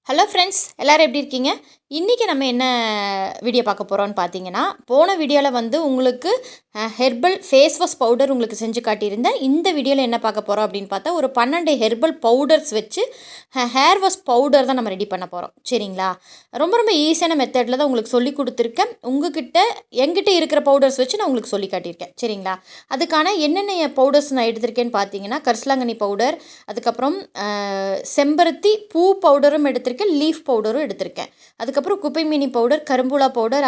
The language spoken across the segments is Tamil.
ஹலோ ஃப்ரெண்ட்ஸ், எல்லோரும் எப்படி இருக்கீங்க? இன்றைக்கி நம்ம என்ன வீடியோ பார்க்க போகிறோம்னு பார்த்தீங்கன்னா, போன வீடியோவில் உங்களுக்கு ஹெர்பல் ஃபேஸ் வாஷ் பவுடர் உங்களுக்கு செஞ்சு காட்டியிருந்தேன். இந்த வீடியோவில் என்ன பார்க்க போகிறோம் அப்படின்னு பார்த்தா, ஒரு 12 ஹெர்பல் பவுடர்ஸ் வச்சு ஹேர் வாஷ் பவுடர் தான் நம்ம ரெடி பண்ண போகிறோம். சரிங்களா? ரொம்ப ரொம்ப ஈஸியான மெத்தடில் தான் உங்களுக்கு சொல்லி கொடுத்துருக்கேன். என்கிட்ட இருக்கிற பவுடர்ஸ் வச்சு நான் உங்களுக்கு சொல்லி காட்டியிருக்கேன். சரிங்களா? அதுக்கான என்னென்ன பவுடர்ஸ் நான் எடுத்திருக்கேன்னு பார்த்தீங்கன்னா, கரிசலாங்கண்ணி பவுடர், அதுக்கப்புறம் செம்பருத்தி பூ பவுடரும் எடுத்திருக்கேன், லீஃப் பவுடரும் எடுத்திருக்கேன். அதுக்கப்புறம் குப்பைமேனி பவுடர், கரும்புலா பவுடர்,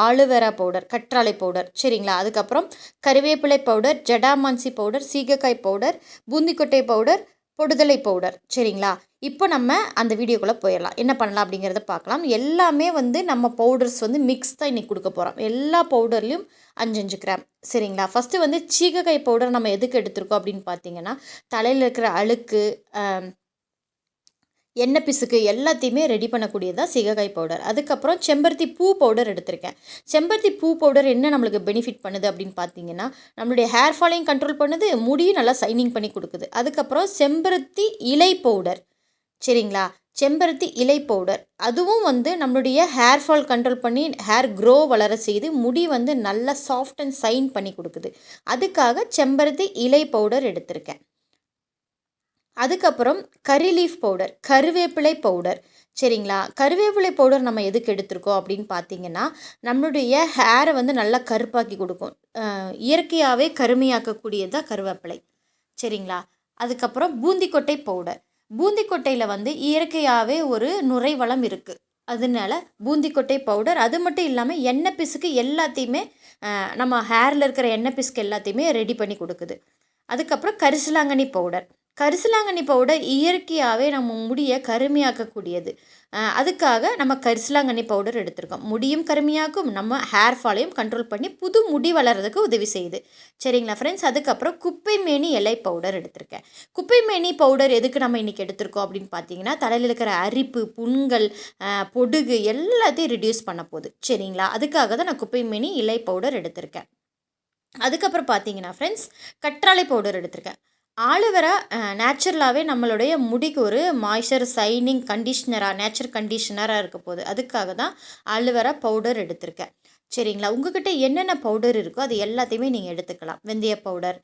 ஆலுவேரா பவுடர், கற்றாழை பவுடர். சரிங்களா? அதுக்கப்புறம் கருவேப்பிலை பவுடர், ஜடாமான்சி பவுடர், சீகக்காய் பவுடர், பூந்திக்கொட்டை பவுடர், பொடுதலை பவுடர். சரிங்களா? இப்போ நம்ம அந்த வீடியோக்குள்ளே போயிடலாம். என்ன பண்ணலாம் அப்படிங்கிறத பார்க்கலாம். எல்லாமே நம்ம பவுடர்ஸ் மிக்ஸ் தான் இன்றைக்கி கொடுக்க போகிறோம். எல்லா பவுடர்லேயும் 5 கிராம். சரிங்களா? ஃபஸ்ட்டு சீகக்காய் பவுடர் நம்ம எதுக்கு எடுத்திருக்கோம் அப்படின்னு பார்த்தீங்கன்னா, தலையில் இருக்கிற அழுக்கு, எண்ணெய் பிசுக்கு எல்லாத்தையுமே ரெடி பண்ணக்கூடியதான் சீகக்காய் பவுடர். அதுக்கப்புறம் செம்பருத்தி பூ பவுடர் எடுத்திருக்கேன். செம்பருத்தி பூ பவுடர் என்ன நம்மளுக்கு பெனிஃபிட் பண்ணுது அப்படின்னு பார்த்தீங்கன்னா, நம்மளுடைய ஹேர் ஃபாலையும் கண்ட்ரோல் பண்ணுது, முடியும் நல்லா சைனிங் பண்ணி கொடுக்குது. அதுக்கப்புறம் செம்பருத்தி இலை பவுடர். சரிங்களா? செம்பருத்தி இலை பவுடர் அதுவும் நம்மளுடைய ஹேர் ஃபால் கண்ட்ரோல் பண்ணி ஹேர் க்ரோ வளர செய்து முடி நல்லா சாஃப்ட் அண்ட் சைன் பண்ணி கொடுக்குது. அதுக்காக செம்பருத்தி இலை பவுடர் எடுத்திருக்கேன். அதுக்கப்புறம் கறி லீஃப் பவுடர், கருவேப்பிலை பவுடர். சரிங்களா? கருவேப்பிலை பவுடர் நம்ம எதுக்கு எடுத்திருக்கோம் அப்படின்னு பார்த்தீங்கன்னா, நம்மளுடைய ஹேரை நல்லா கருப்பாக்கி கொடுக்கும். இயற்கையாகவே கருமையாக்கக்கூடியது தான் கருவேப்பிலை. சரிங்களா? அதுக்கப்புறம் பூந்திக்கொட்டை பவுடர். பூந்திக்கொட்டையில் இயற்கையாகவே ஒரு நுரை வளம் இருக்குது. அதனால பூந்திக்கொட்டை பவுடர். அது மட்டும் இல்லாமல் எண்ணெய் பிசுக்கு எல்லாத்தையுமே நம்ம ஹேரில் இருக்கிற எண்ணெய் பிசுக்கு எல்லாத்தையுமே ரெடி பண்ணி கொடுக்குது. அதுக்கப்புறம் கரிசலாங்கண்ணி பவுடர். கரிசலாங்கண்ணி பவுடர் இயற்கையாகவே நம்ம முடியை கருமையாக்கக்கூடியது. அதுக்காக நம்ம கரிசலாங்கண்ணி பவுடர் எடுத்திருக்கோம். முடியும் கருமையாக்கும், நம்ம ஹேர் ஃபாலையும் கண்ட்ரோல் பண்ணி புது முடி வளர்கிறதுக்கு உதவி செய்யுது. சரிங்களா ஃப்ரெண்ட்ஸ்? அதுக்கப்புறம் குப்பைமேனி இலை பவுடர் எடுத்திருக்கேன். குப்பைமேனி பவுடர் எதுக்கு நம்ம இன்றைக்கி எடுத்திருக்கோம் அப்படின்னு பார்த்தீங்கன்னா, தலையில் இருக்கிற அரிப்பு, புண்கள், பொடுகு எல்லாத்தையும் ரிடியூஸ் பண்ண போகுது. சரிங்களா? அதுக்காக தான் நான் குப்பைமேனி இலை பவுடர் எடுத்திருக்கேன். அதுக்கப்புறம் பார்த்தீங்கன்னா ஃப்ரெண்ட்ஸ், கற்றாழை பவுடர் எடுத்திருக்கேன். ஆலுவேரா நேச்சுரலாகவே நம்மளுடைய முடிக்கு ஒரு மாய்ஸ்சர் சைனிங் கண்டிஷ்னராக, நேச்சுரல் கண்டிஷ்னராக இருக்க போகுது. அதுக்காக தான் ஆலுவேரா பவுடர் எடுத்திருக்கேன். சரிங்களா? உங்கள்கிட்ட என்னென்ன பவுடர் இருக்கோ அது எல்லாத்தையுமே நீங்கள் எடுத்துக்கலாம். வெந்தய பவுடர்,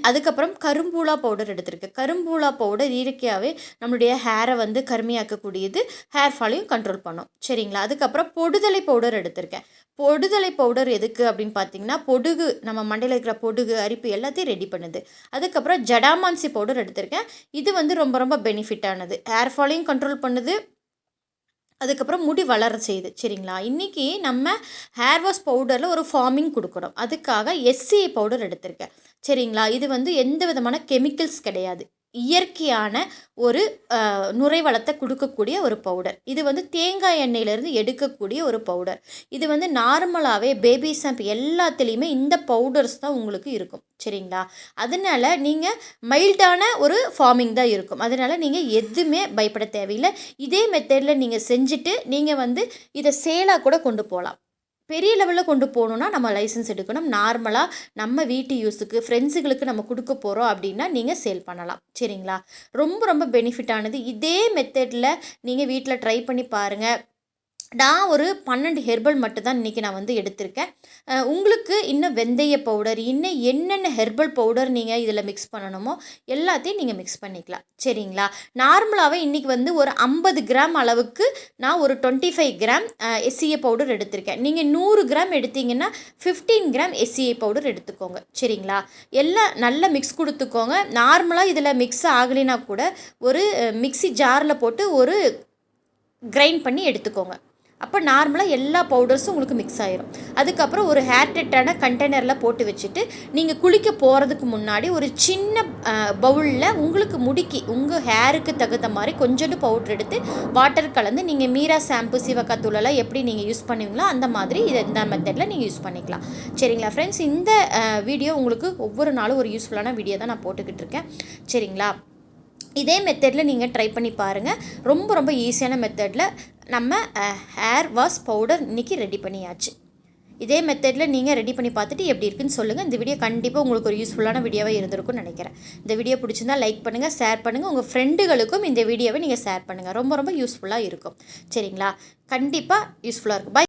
அதுக்கப்புறம் கரும்பூலா பவுடர் எடுத்திருக்கேன். கரும்பூலா பவுடர் இயற்கையாகவே நம்மளுடைய ஹேரை கருமையாக்கக்கூடியது, ஹேர் ஃபாலையும் கண்ட்ரோல் பண்ணும். சரிங்களா? அதுக்கப்புறம் பொடுதலை பவுடர் எடுத்திருக்கேன். பொடுதலை பவுடர் எதுக்கு அப்படின்னு பார்த்தீங்கன்னா, பொடுகு, நம்ம மண்டையில் இருக்கிற பொடுகு, அரிப்பு எல்லாத்தையும் ரெடி பண்ணுது. அதுக்கப்புறம் ஜடாமான்சி பவுடர் எடுத்திருக்கேன். இது ரொம்ப ரொம்ப பெனிஃபிட்டானது, ஹேர் ஃபாலையும் கண்ட்ரோல் பண்ணுது, அதுக்கப்புறம் முடி வளர செய்யுது. சரிங்களா? இன்றைக்கி நம்ம ஹேர் வாஷ் பவுடரில் ஒரு ஃபார்மிங் கொடுக்கணும். அதுக்காக SCA பவுடர் எடுத்திருக்கேன். சரிங்களா? இது எந்த விதமான கெமிக்கல்ஸ் கிடையாது, இயற்கையான ஒரு நுரைவளத்தை கொடுக்கக்கூடிய ஒரு பவுடர். இது தேங்காய் எண்ணெயிலேருந்து எடுக்கக்கூடிய ஒரு பவுடர். இது நார்மலாகவே பேபி ஷாம்பு எல்லாத்துலேயுமே இந்த பவுடர்ஸ் தான் உங்களுக்கு இருக்கும். சரிங்களா? அதனால் நீங்கள் மைல்டான ஒரு ஃபார்மிங் தான் இருக்கும். அதனால் நீங்கள் எதுவுமே பயப்பட தேவையில்லை. இதே மெத்தடில் நீங்கள் செஞ்சுட்டு நீங்கள் இதை சேலாக கூட கொண்டு போகலாம். பெரிய லெவலில் கொண்டு போகணுன்னா நம்ம லைசன்ஸ் எடுக்கணும். நார்மலாக நம்ம வீட்டு யூஸுக்கு, ஃப்ரெண்ட்ஸுகளுக்கு நம்ம கொடுக்க போகிறோம் அப்படின்னா நீங்கள் சேல் பண்ணலாம். சரிங்களா? ரொம்ப ரொம்ப பெனிஃபிட்டானது. இதே மெத்தடில் நீங்கள் வீட்டில் ட்ரை பண்ணி பாருங்கள். நான் ஒரு 12 ஹெர்பல் மட்டும் தான் இன்றைக்கி நான் எடுத்திருக்கேன். உங்களுக்கு இன்னும் வெந்தய பவுடர், இன்னும் என்னென்ன ஹெர்பல் பவுடர் நீங்கள் இதில் மிக்ஸ் பண்ணணுமோ எல்லாத்தையும் நீங்கள் மிக்ஸ் பண்ணிக்கலாம். சரிங்களா? நார்மலாகவே இன்றைக்கி ஒரு 50 கிராம் அளவுக்கு நான் ஒரு 25 கிராம் SCA பவுடர் எடுத்திருக்கேன். நீங்கள் 100 கிராம் எடுத்தீங்கன்னா 15 கிராம் SCA பவுடர் எடுத்துக்கோங்க. சரிங்களா? எல்லாம் நல்லா மிக்ஸ் கொடுத்துக்கோங்க. நார்மலாக இதில் மிக்ஸ் ஆகலைன்னா கூட ஒரு மிக்ஸி ஜாரில் போட்டு ஒரு கிரைண்ட் பண்ணி எடுத்துக்கோங்க. அப்போ நார்மலாக எல்லா பவுடர்ஸும் உங்களுக்கு மிக்ஸ் ஆகிரும். அதுக்கப்புறம் ஒரு ஹேர்டெட்டான கண்டெய்னரில் போட்டு வச்சுட்டு நீங்கள் குளிக்க போகிறதுக்கு முன்னாடி ஒரு சின்ன பவுலில் உங்களுக்கு முடிக்கி உங்கள் ஹேருக்கு தகுந்த மாதிரி கொஞ்சோண்டு பவுடர் எடுத்து வாட்டர் கலந்து நீங்கள் மீரா ஷாம்பு, சிவக்காத்தூளெல்லாம் எப்படி நீங்கள் யூஸ் பண்ணுவீங்களோ அந்த மாதிரி இந்த மெத்தடில் நீங்கள் யூஸ் பண்ணிக்கலாம். சரிங்களா ஃப்ரெண்ட்ஸ்? இந்த வீடியோ உங்களுக்கு ஒவ்வொரு நாளும் ஒரு யூஸ்ஃபுல்லான வீடியோ தான் நான் போட்டுக்கிட்டு இருக்கேன். சரிங்களா? இதே மெத்தடில் நீங்கள் ட்ரை பண்ணி பாருங்கள். ரொம்ப ரொம்ப ஈஸியான மெத்தடில் நம்ம ஹேர் வாஷ் பவுடர் இன்றைக்கி ரெடி பண்ணியாச்சு. இதே மெத்தடில் நீங்கள் ரெடி பண்ணி பார்த்துட்டு எப்படி இருக்குன்னு சொல்லுங்கள். இந்த வீடியோ கண்டிப்பாக உங்களுக்கு ஒரு யூஸ்ஃபுல்லான வீடியோவாக இருந்திருக்கும்னு நினைக்கிறேன். இந்த வீடியோ பிடிச்சிருந்தால் லைக் பண்ணுங்கள், ஷேர் பண்ணுங்கள். உங்கள் ஃப்ரெண்டுகளுக்கும் இந்த வீடியோவை நீங்கள் ஷேர் பண்ணுங்கள். ரொம்ப ரொம்ப யூஸ்ஃபுல்லாக இருக்கும். சரிங்களா? கண்டிப்பாக யூஸ்ஃபுல்லாக இருக்கும். பை.